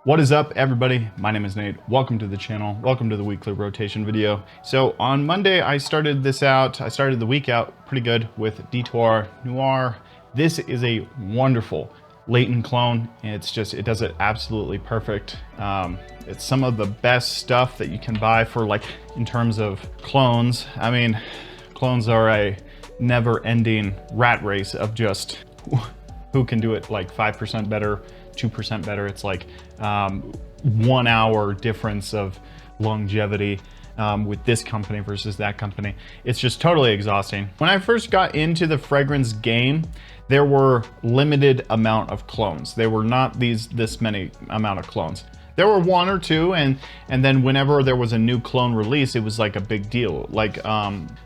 What is up, everybody? My name is Nate. Welcome to the channel. Welcome to the weekly rotation video. So on Monday, I started the week out pretty good with Detour Noir. This is a wonderful latent clone. It does it absolutely perfect. It's some of the best stuff that you can buy for, like, in terms of clones. I mean, clones are a never-ending rat race of just who can do it like 5% better, 2% better. It's like 1 hour difference of longevity with this company versus that company. It's just totally exhausting. When I first got into the fragrance game, there were limited amount of clones. There were not this many amount of clones. There were one or two, and then whenever there was a new clone release, it was like a big deal. Like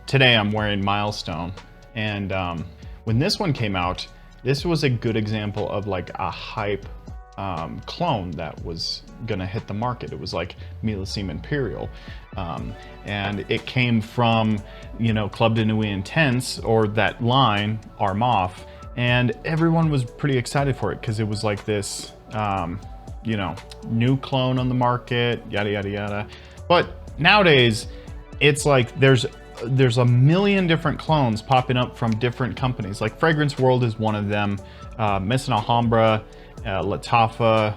today I'm wearing Milestone, and when this one came out, this was a good example of like a hype clone that was gonna hit the market. It was like Millésime Imperial, and it came from, you know, Club de Nuit Intense, or that line Armaf, and everyone was pretty excited for it because it was like this, you know, new clone on the market, yada yada yada. But nowadays, it's like there's a million different clones popping up from different companies. Like Fragrance World is one of them, Miss Alhambra, Latafa,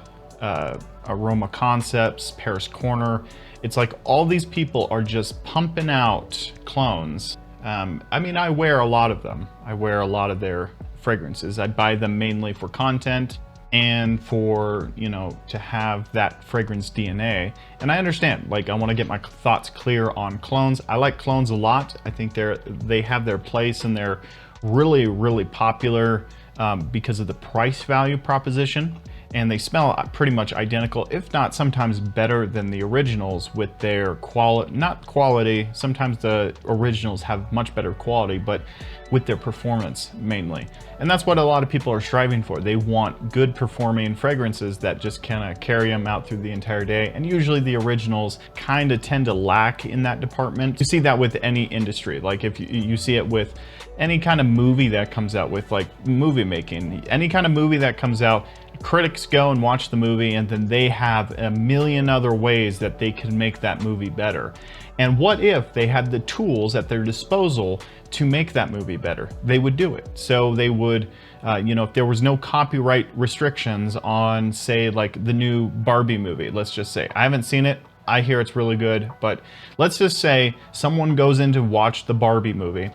Aroma Concepts, Paris Corner. It's like all these people are just pumping out clones. I mean, I wear a lot of them. I wear a lot of their fragrances. I buy them mainly for content and for, you know, to have that fragrance DNA. And I understand, like, I want to get my thoughts clear on clones. I like clones a lot. I think they have their place, and they're really, really popular because of the price value proposition. And they smell pretty much identical, if not sometimes better than the originals with their quality. Sometimes the originals have much better quality, but with their performance mainly. And that's what a lot of people are striving for. They want good performing fragrances that just kind of carry them out through the entire day. And usually the originals kind of tend to lack in that department. You see that with any industry. Like if you see it with any kind of movie that comes out, with like movie making, any kind of movie that comes out, critics go and watch the movie, and then they have a million other ways that they can make that movie better. And what if they had the tools at their disposal to make that movie better? They would do it. So they would, you know, if there was no copyright restrictions on, say, like the new Barbie movie, let's just say. I haven't seen it. I hear it's really good, but let's just say someone goes in to watch the Barbie movie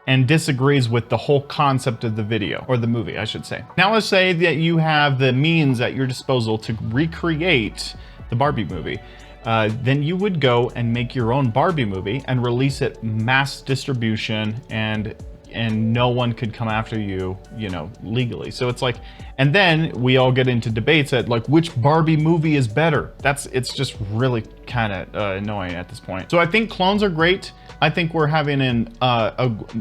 and disagrees with the whole concept of the video, or the movie, I should say. Now let's say that you have the means at your disposal to recreate the Barbie movie. Then you would go and make your own Barbie movie and release it mass distribution, and no one could come after you, you know, legally. So it's like, and then we all get into debates at like which Barbie movie is better. It's just really kind of annoying at this point. So I think clones are great. I think we're having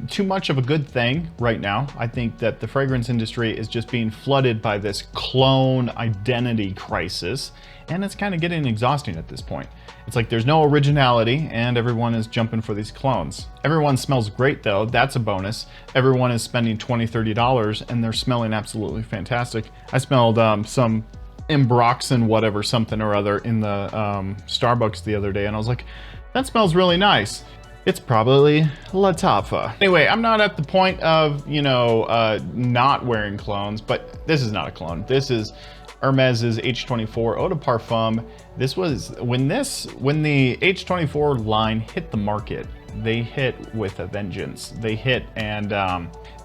too much of a good thing right now. I think that the fragrance industry is just being flooded by this clone identity crisis, and it's kind of getting exhausting at this point. It's like there's no originality, and everyone is jumping for these clones. Everyone smells great though, that's a bonus. Everyone is spending $20, $30, and they're smelling absolutely fantastic. I smelled some Ambroxan whatever something or other in the Starbucks the other day, and I was like, that smells really nice. It's probably Latafa. Anyway, I'm not at the point of, you know, not wearing clones, but this is not a clone. This is Hermès's H24 Eau de Parfum. This was, when the H24 line hit the market, they hit with a vengeance. They hit, and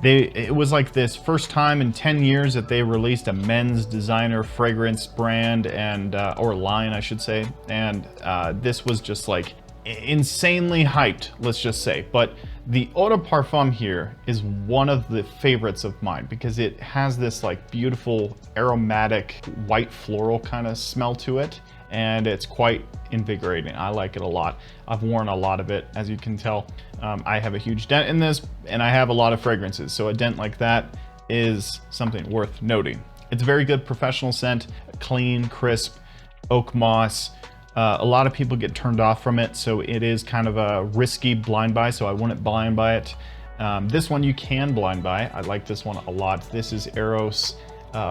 it was like this first time in 10 years that they released a men's designer fragrance brand, and or line, I should say. And this was just like insanely hyped, let's just say. But the Eau de Parfum here is one of the favorites of mine because it has this like beautiful aromatic white floral kind of smell to it, and it's quite invigorating. I like it a lot. I've worn a lot of it, as you can tell. I have a huge dent in this, and I have a lot of fragrances, so a dent like that is something worth noting. It's a very good professional scent, clean, crisp, oak moss. A lot of people get turned off from it, so it is kind of a risky blind buy, so I wouldn't blind buy it. This one you can blind buy. I like this one a lot. This is Eros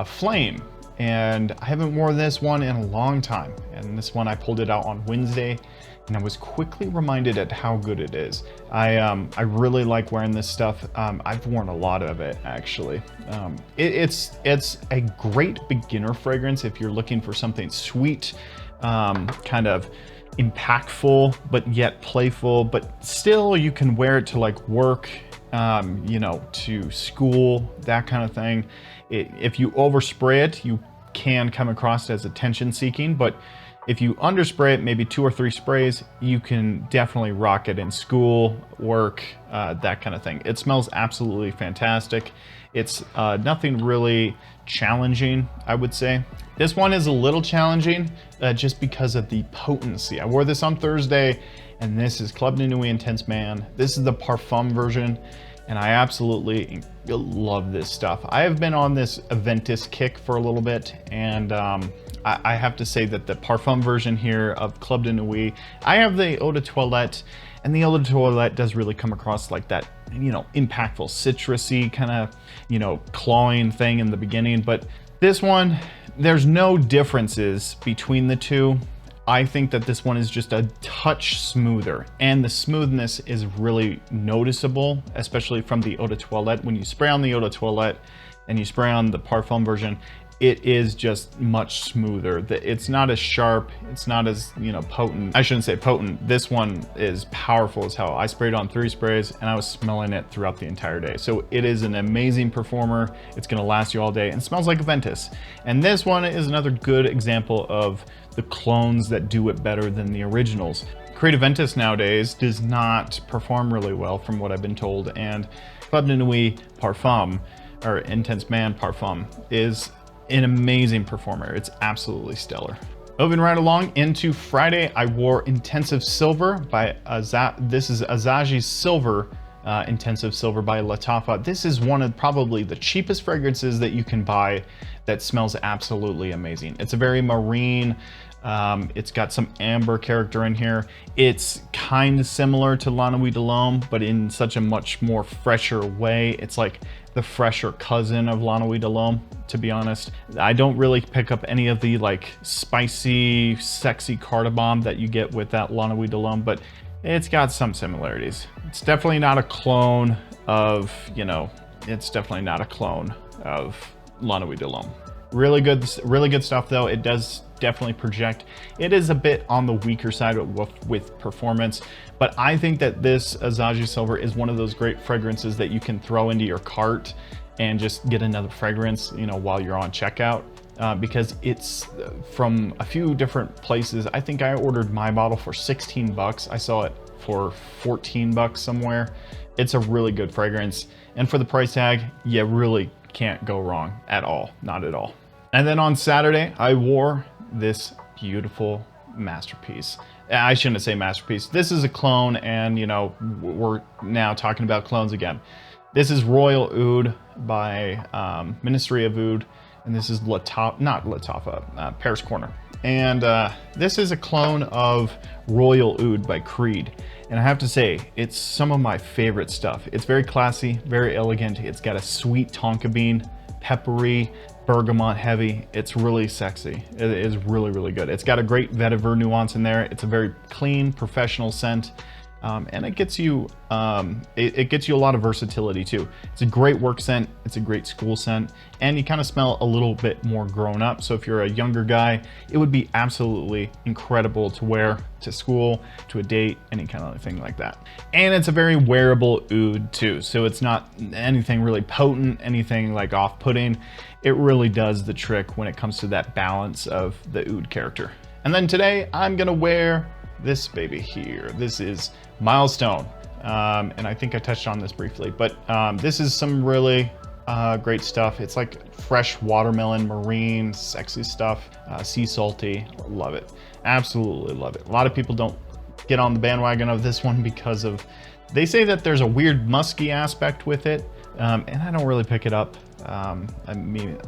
Flame. and I haven't worn this one in a long time. And this one, I pulled it out on Wednesday, and I was quickly reminded at how good it is. I really like wearing this stuff. I've worn a lot of it, actually. It's a great beginner fragrance if you're looking for something sweet, kind of impactful, but yet playful, but still you can wear it to like work, you know, to school, that kind of thing. If you overspray it, you can come across as attention seeking, but if you underspray it, maybe 2 or 3 sprays, you can definitely rock it in school, work, that kind of thing. It smells absolutely fantastic. It's nothing really challenging, I would say. This one is a little challenging just because of the potency. I wore this on Thursday, and this is Club de Nuit Intense Man. This is the Parfum version, and I absolutely love this stuff. I have been on this Aventus kick for a little bit, and I have to say that the Parfum version here of Club de Nuit, I have the Eau de Toilette, and the Eau de Toilette does really come across like that, you know, impactful, citrusy kind of, you know, clawing thing in the beginning. But this one, there's no differences between the two. I think that this one is just a touch smoother, and the smoothness is really noticeable, especially from the Eau de Toilette. When you spray on the Eau de Toilette and you spray on the Parfum version, it is just much smoother. It's not as sharp, it's not as, you know, potent. I shouldn't say potent. This one is powerful as hell. I sprayed on 3 sprays and I was smelling it throughout the entire day. So it is an amazing performer. It's gonna last you all day and smells like Aventus. And this one is another good example of the clones that do it better than the originals. Creative Aventus nowadays does not perform really well from what I've been told, and Club de Nuit Parfum, or Intense Man Parfum, is an amazing performer. It's absolutely stellar. Moving right along into Friday, I wore Intensive Silver by this is Azaji's Silver, Intensive Silver by Lattafa. This is one of probably the cheapest fragrances that you can buy that smells absolutely amazing. It's a very marine, it's got some amber character in here. It's kind of similar to La Nuit de l'Homme, but in such a much more fresher way. It's like the fresher cousin of La Nuit de l'Homme, to be honest. I don't really pick up any of the like spicy, sexy cardamom that you get with that La Nuit de l'Homme, but it's got some similarities. It's definitely not a clone of, you know, it's definitely not a clone of La Nuit de l'Homme. Really good stuff though. It does definitely project. It is a bit on the weaker side with performance, but I think that this Azaji Silver is one of those great fragrances that you can throw into your cart and just get another fragrance, you know, while you're on checkout, because it's from a few different places. I think I ordered my bottle for 16 bucks. I saw it for 14 bucks somewhere. It's a really good fragrance, and for the price tag, you really can't go wrong at all, not at all. And then on Saturday, I wore this beautiful masterpiece. I shouldn't say masterpiece. This is a clone, and you know, we're now talking about clones again. This is Royal Oud by Ministry of Oud, and this is Paris Corner. And this is a clone of Royal Oud by Creed. And I have to say, it's some of my favorite stuff. It's very classy, very elegant. It's got a sweet tonka bean, peppery, bergamot heavy. It's really sexy. It is really, really good. It's got a great vetiver nuance in there. It's a very clean, professional scent. And it gets you it gets you a lot of versatility too. It's a great work scent, it's a great school scent, and you kind of smell a little bit more grown up. So if you're a younger guy, it would be absolutely incredible to wear to school, to a date, any kind of thing like that. And it's a very wearable oud too. So it's not anything really potent, anything like off-putting. It really does the trick when it comes to that balance of the oud character. And then today I'm gonna wear this baby here. This is Milestone, and I think I touched on this briefly, but this is some really great stuff. It's like fresh watermelon, marine, sexy stuff, sea salty. Love it, absolutely love it. A lot of people don't get on the bandwagon of this one because of, they say that there's a weird musky aspect with it, and I don't really pick it up.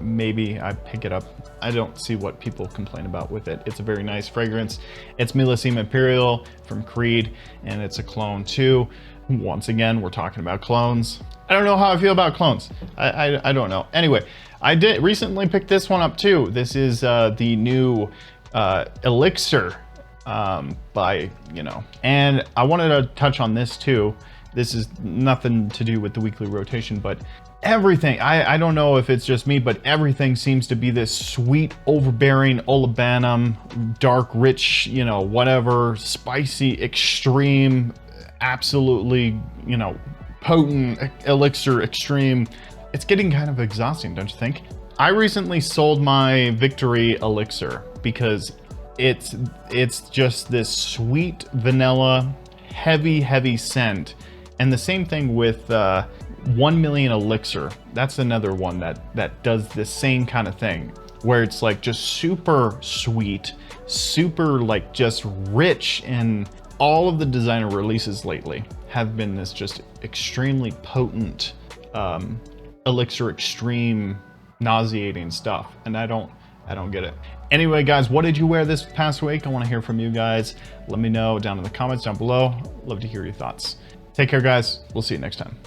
Maybe I pick it up. I don't see what people complain about with it. It's a very nice fragrance. It's Millesime Imperial from Creed, and it's a clone too. Once again, we're talking about clones. I don't know how I feel about clones. I don't know. Anyway, I did recently pick this one up too. This is the new Elixir by, and I wanted to touch on this too. This is nothing to do with the weekly rotation, but everything, I don't know if it's just me, but everything seems to be this sweet, overbearing, olibanum, dark, rich, whatever, spicy, extreme, absolutely, potent elixir extreme. It's getting kind of exhausting, don't you think? I recently sold my Victory elixir because it's just this sweet vanilla, heavy scent. And the same thing with 1 Million Elixir. That's another one that does the same kind of thing, where it's like just super sweet, super like just rich. And all of the designer releases lately have been this just extremely potent elixir extreme nauseating stuff, and I don't get it. Anyway, guys, what did you wear this past week? I want to hear from you guys. Let me know down in the comments down below. Love to hear your thoughts. Take care, guys. We'll see you next time.